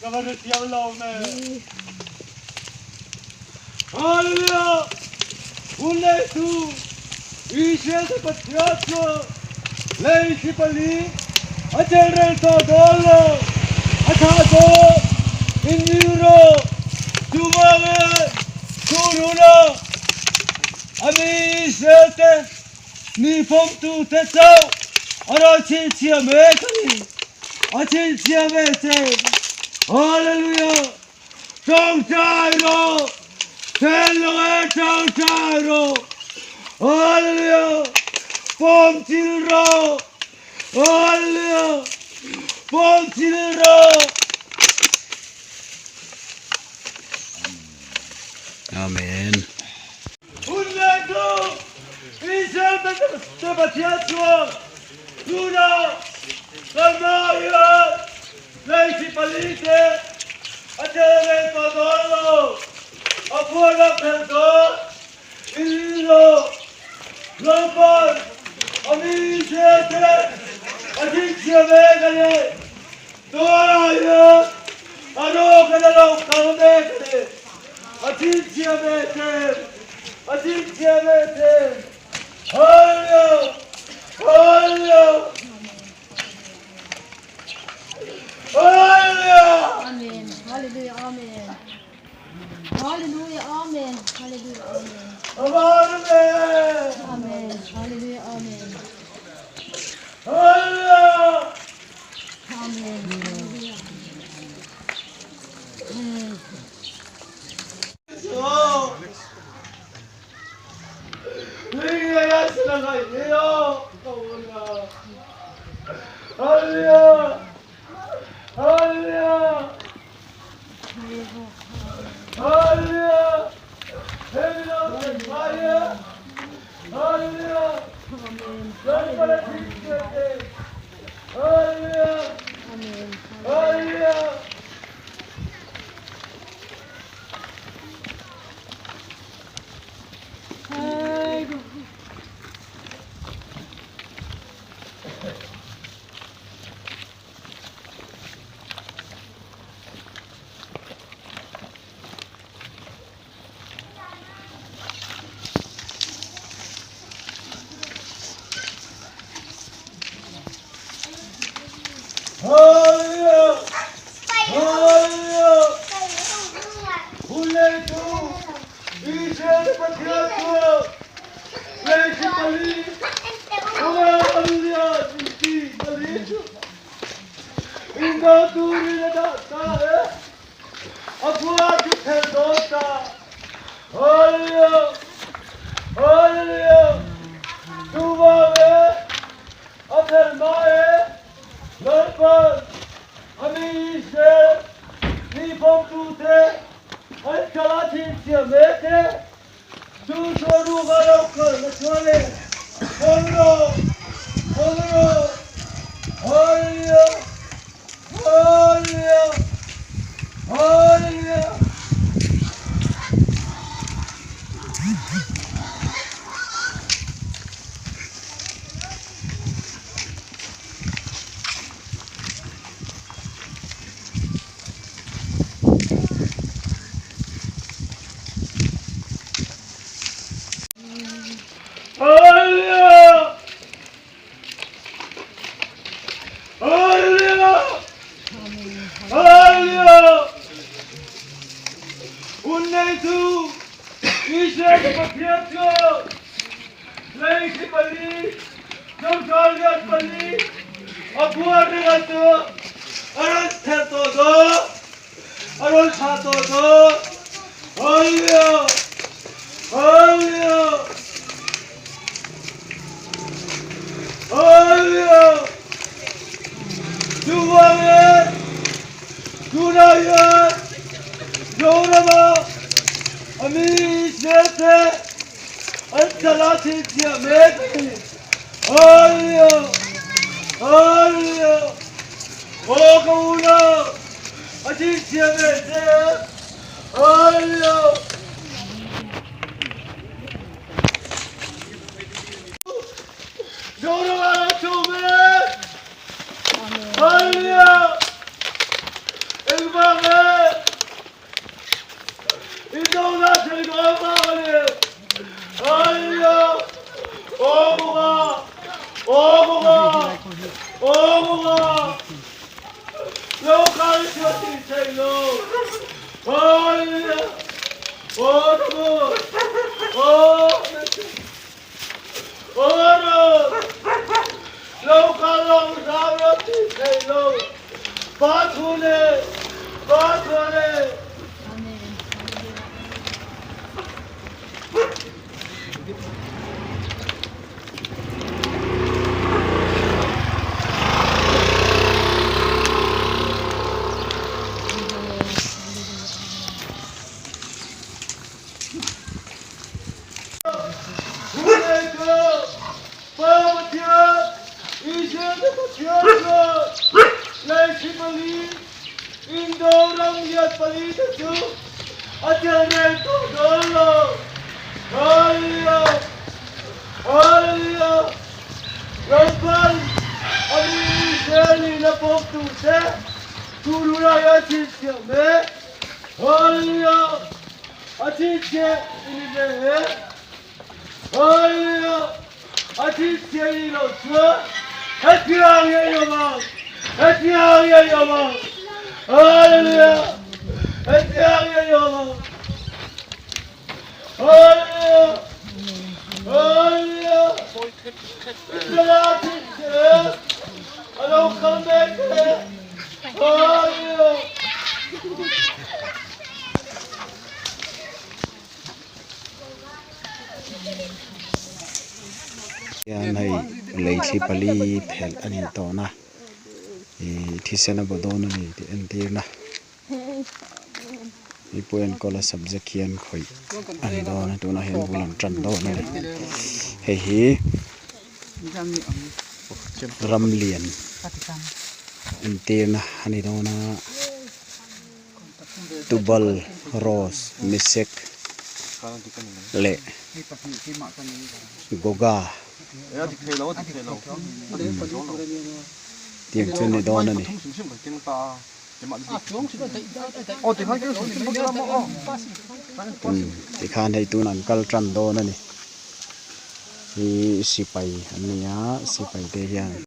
Kamu siapa lawan? Hallelujah! Ulai tu, Israel berjaya, lagi pali, ajaran tadolo, atado, indiro, tumaga, turuna, ami Israel te, ni pom tu te tau, arachin siamekani, achin siamete, Hallelujah! Trong Jairo, Hello, Trong Jairo, Hallelujah! Pom Chilro, Hallelujah! Pom Chilro. Amen. Unnado, Israel Tabatiatua, Luna, Kalmaya, Lady Palite, Adele Padolo, Afuera Perdón, Ililo, Lopar, Amisete, Adixia Vegane, Toraya, Arogano, Calmete, Adixia Vete, Adixia Vete, Hallelujah, Hallelujah, Hallelujah. Amen. Hallelujah. Amen. Hallelujah. Amen. Hallelujah. Amen. Amen. Amen. Hallelujah. Amen. Hallelujah. Amen. Hallelujah. Amen. Oh, Liga sila kayo. Hallelujah. Hallelujah. Hallelujah. Heaven on fire. Hallelujah. Amen. Lord, for the teaching. Hallelujah. Amen. Hallelujah. Hallelujah. Hallelujah. Hallelujah. Ulay tu. Israel berjaya. Lagi pali. Hallelujah. Inti pali. Indah turi nada tahe. Apua kita dosa. Hallelujah. Hallelujah. Tuwa me. Apel mae. Lord, Ami Israel, ni pom tu te, ay kalati siamete, tu soru garokal nachwale, Hallelujah, Hallelujah, Hallelujah, Hallelujah, Hallelujah. Hallelujah! Hallelujah! Hallelujah! Unnai tu, Israel berjaya, lagi pali, jomkarga pali, abuar dengan tu, aran terto do, aran satu do, Hallelujah! Hallelujah! Hallelujah! Tuwaye, Tunaye, Yorama, Ami Sete, Antalati Diameti, Hallelujah! Hallelujah! Okuna, Ati Diameti, Hallelujah! Yorama Tume, Hallelujah! Elba Oh, no culture say no. Hallelujah. Oh, no. Oh, no. No culture say no. Pathune. Pathune. 아멘. Hallelujah! Atitye lo chua, hatiya yoma, hatiya yoma. Hallelujah! Hatiya yoma. Hallelujah! Hallelujah! Atitye, alo kambe, hallelujah! này lấy khi pali thel anh to na thì sẽ nó bodon này thì anh tiếc na đi point có là subject hiền khởi anh đó nó tụi nó hiện bulan trần đó này hey hi ram liền anh tiếc na anh đó na tubal rose misek lệ goga tiếng chân này đó này thì khan hay tu nan kal tran đó này thì sipai anh nhá sipai đây hiền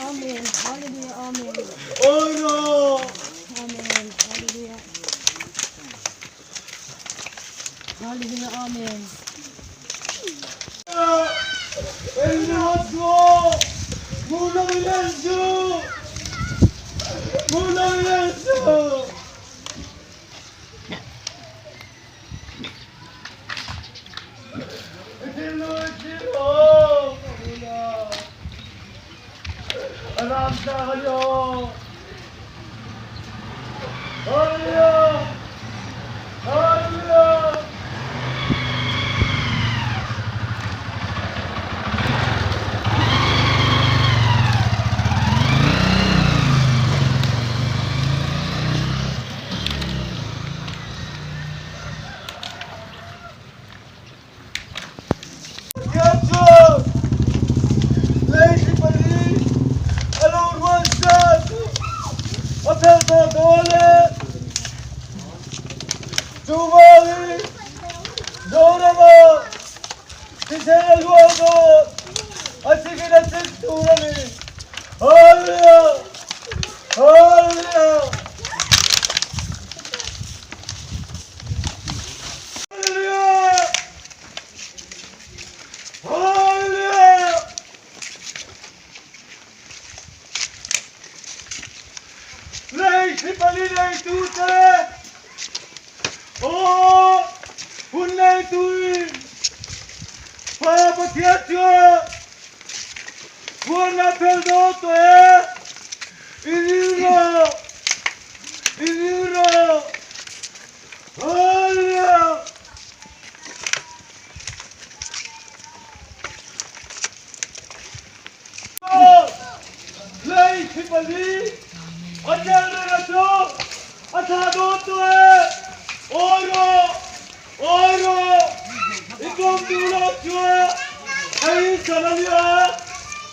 아멘. 할렐루야. 아멘. 아멘. 할렐루야. 할렐루야. 아멘. buona perdono e il libro, alleluia. Lei si fa lì, andare da giù, a tradotto oro, il condulo cioè, e il salario,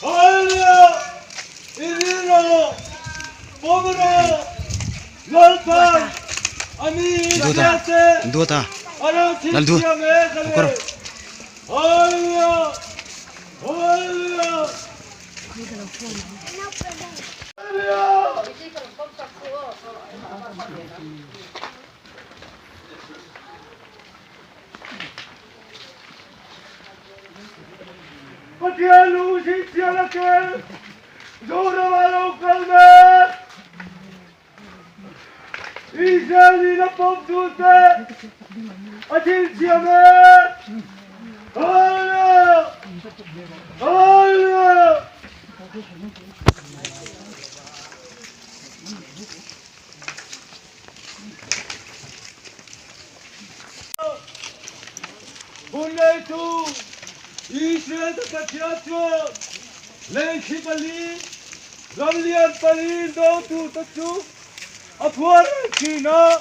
alleluia, il vino, povero, l'alpa, amici, grazie, Duta. allora ci Dal due. siamo, Ancora. alleluia, alleluia, alleluia. Perché lui si alla che giuravano con me i giorni da pompute insieme alleluia alleluia Bunne tu İsrail'de kaçıyor. Lençi bali, Ramlian bali, doğu tu, apuara China,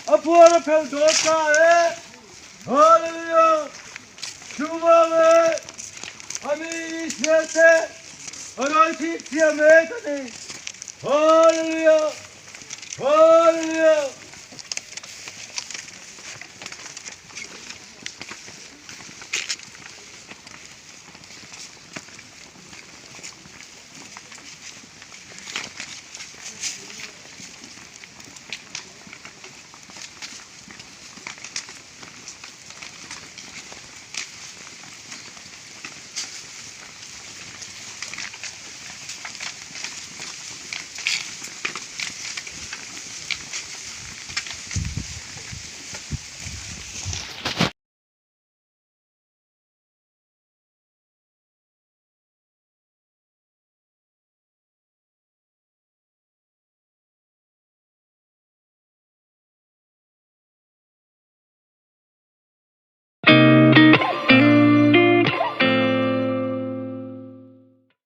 apuara Peldoka Hallelujah. Şumave, Ami İsrail'de, Arayti Siyame Hallelujah, Hallelujah.